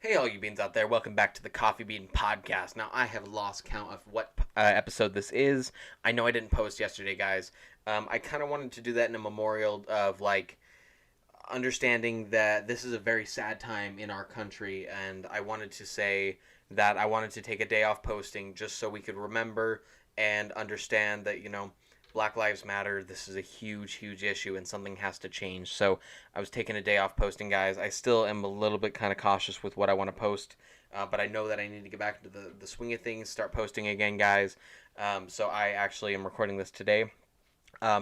Hey, all you beans out there, welcome back to the Coffee Bean Podcast. Now, I have lost count of what episode this is. I know I didn't post yesterday, guys. I kind of wanted to do that in a memorial of, understanding that this is a very sad time in our country, and I wanted to say that I wanted to take a day off posting just so we could remember and understand that, Black Lives Matter, this is a huge, huge issue, and something has to change. So I was taking a day off posting, guys. I still am a little bit kind of cautious with what I want to post, but I know that I need to get back into the swing of things, start posting again, guys. So I actually am recording this today.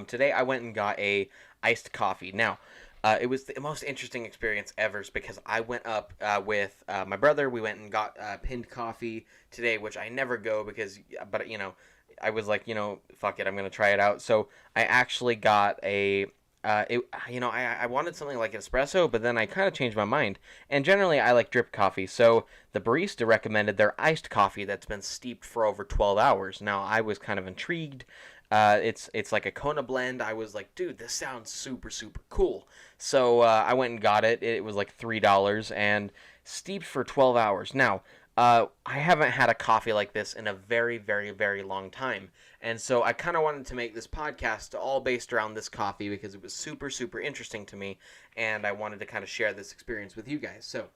Today I went and got a iced coffee. Now, it was the most interesting experience ever because I went up with my brother. We went and got pinned coffee today, which I never go but I was like, fuck it, I'm gonna try it out. So I actually got I wanted something like an espresso, but then I kind of changed my mind. And generally, I like drip coffee. So the barista recommended their iced coffee that's been steeped for over 12 hours. Now I was kind of intrigued. It's like a Kona blend. I was like, dude, this sounds super, super cool. So I went and got it. It was like $3 and steeped for 12 hours. Now, I haven't had a coffee like this in a very, very, very long time. And so I kind of wanted to make this podcast all based around this coffee because it was super, super interesting to me. And I wanted to kind of share this experience with you guys. So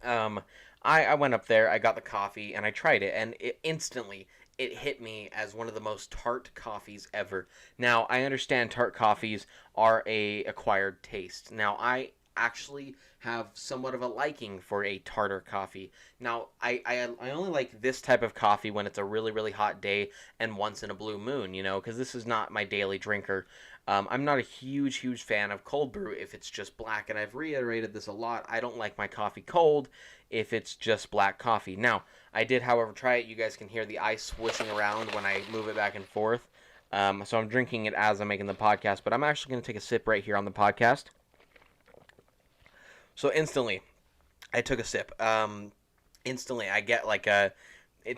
I went up there, I got the coffee, and I tried it. And it hit me as one of the most tart coffees ever. Now, I understand tart coffees are a acquired taste. Now, I actually have somewhat of a liking for a tartar coffee. Now, I only like this type of coffee when it's a really, really hot day and once in a blue moon, because this is not my daily drinker. I'm not a huge, huge fan of cold brew if it's just black, and I've reiterated this a lot. I don't like my coffee cold if it's just black coffee. Now, I did, however, try it. You guys can hear the ice swishing around when I move it back and forth. So I'm drinking it as I'm making the podcast, but I'm actually going to take a sip right here on the podcast. So instantly, I took a sip. Instantly, I get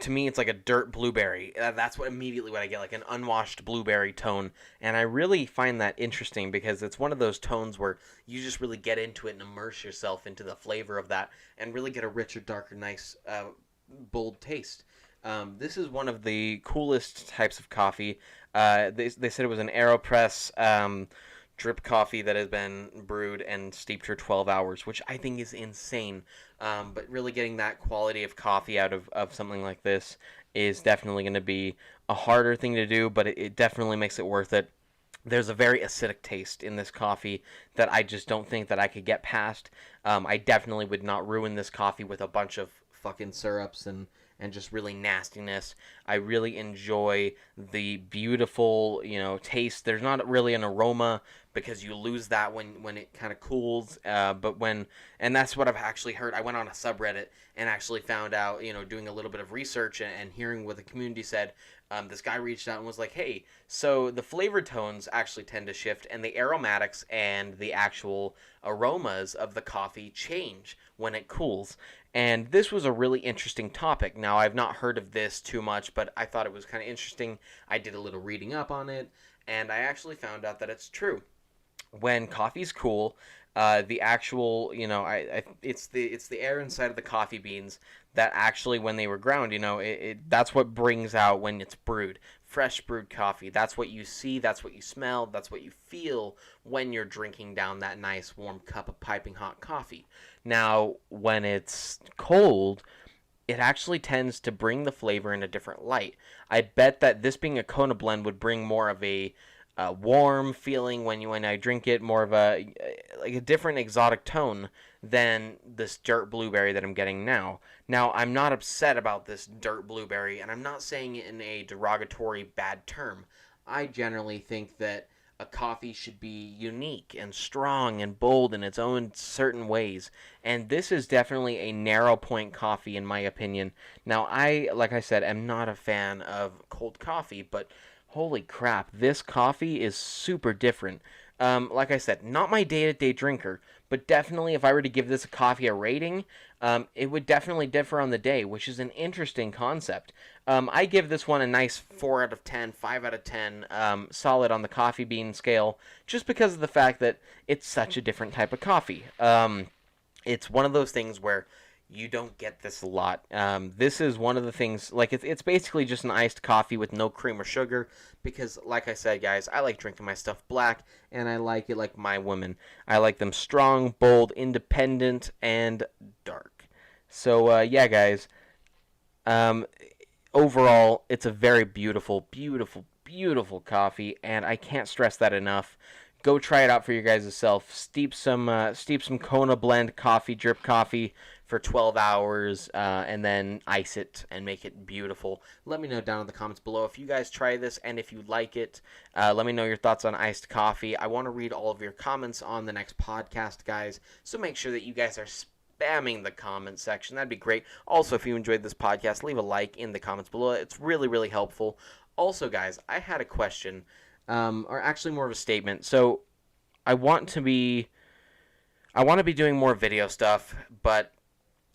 to me, it's like a dirt blueberry. That's immediately what I get, like an unwashed blueberry tone. And I really find that interesting because it's one of those tones where you just really get into it and immerse yourself into the flavor of that and really get a richer, darker, nice, bold taste. This is one of the coolest types of coffee. They said it was an AeroPress drip coffee that has been brewed and steeped for 12 hours, which I think is insane. But really getting that quality of coffee out of something like this is definitely going to be a harder thing to do, but it definitely makes it worth it. There's a very acidic taste in this coffee that I just don't think that I could get past. I definitely would not ruin this coffee with a bunch of fucking syrups and just really nastiness. I really enjoy the beautiful, taste. There's not really an aroma because you lose that when it kind of cools. And that's what I've actually heard. I went on a subreddit and actually found out, doing a little bit of research and hearing what the community said. This guy reached out and was like, hey, so the flavor tones actually tend to shift and the aromatics and the actual aromas of the coffee change when it cools. And this was a really interesting topic. Now, I've not heard of this too much, but I thought it was kind of interesting. I did a little reading up on it, and I actually found out that it's true. When coffee's cool, the actual, it's the air inside of the coffee beans that actually, when they were ground, that's what brings out when it's brewed. Fresh brewed coffee. That's what you see. That's what you smell. That's what you feel when you're drinking down that nice warm cup of piping hot coffee. Now, when it's cold, it actually tends to bring the flavor in a different light. I bet that this being a Kona blend would bring more of a warm feeling when I drink it, more of a different exotic tone than this dirt blueberry that I'm getting now. Now, I'm not upset about this dirt blueberry, and I'm not saying it in a derogatory bad term. I generally think that a coffee should be unique and strong and bold in its own certain ways, and this is definitely a narrow point coffee in my opinion. Now, like I said, am not a fan of cold coffee, but holy crap, this coffee is super different. Like I said, not my day-to-day drinker, but definitely if I were to give this coffee a rating, it would definitely differ on the day, which is an interesting concept. I give this one a nice 4 out of 10, 5 out of 10, solid on the coffee bean scale, just because of the fact that it's such a different type of coffee. It's one of those things where You don't get this a lot. This is one of the things, like, it's basically just an iced coffee with no cream or sugar, because, like I said, guys, I like drinking my stuff black, and I like it like my women. I like them strong, bold, independent, and dark. So, yeah, guys, um, overall, it's a very beautiful, beautiful, beautiful coffee, and I can't stress that enough. Go try it out for your guys' self. Steep some Kona blend coffee, drip coffee for 12 hours, and then ice it and make it beautiful. Let me know down in the comments below if you guys try this and if you like it. Let me know your thoughts on iced coffee. I want to read all of your comments on the next podcast, guys. So make sure that you guys are spamming the comment section. That'd be great. Also, if you enjoyed this podcast, leave a like in the comments below. It's really, really helpful. Also, guys, I had a question, or actually more of a statement. So I want to be doing more video stuff, but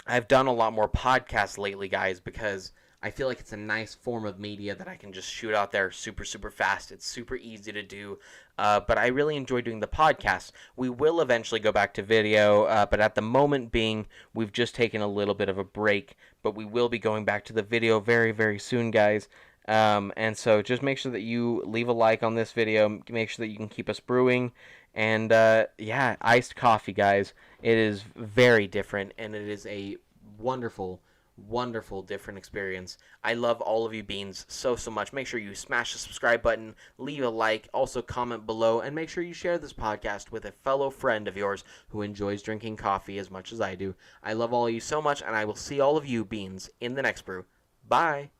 I've done a lot more podcasts lately, guys, because I feel like it's a nice form of media that I can just shoot out there super, super fast. It's super easy to do, but I really enjoy doing the podcasts. We will eventually go back to video, but at the moment being, we've just taken a little bit of a break, but we will be going back to the video very, very soon, guys. And so just make sure that you leave a like on this video. Make sure that you can keep us brewing. And yeah, iced coffee, guys. It is very different, and it is a wonderful, wonderful different experience. I love all of you beans so, so much. Make sure you smash the subscribe button, leave a like, also comment below, and make sure you share this podcast with a fellow friend of yours who enjoys drinking coffee as much as I do. I love all of you so much, and I will see all of you beans in the next brew. Bye.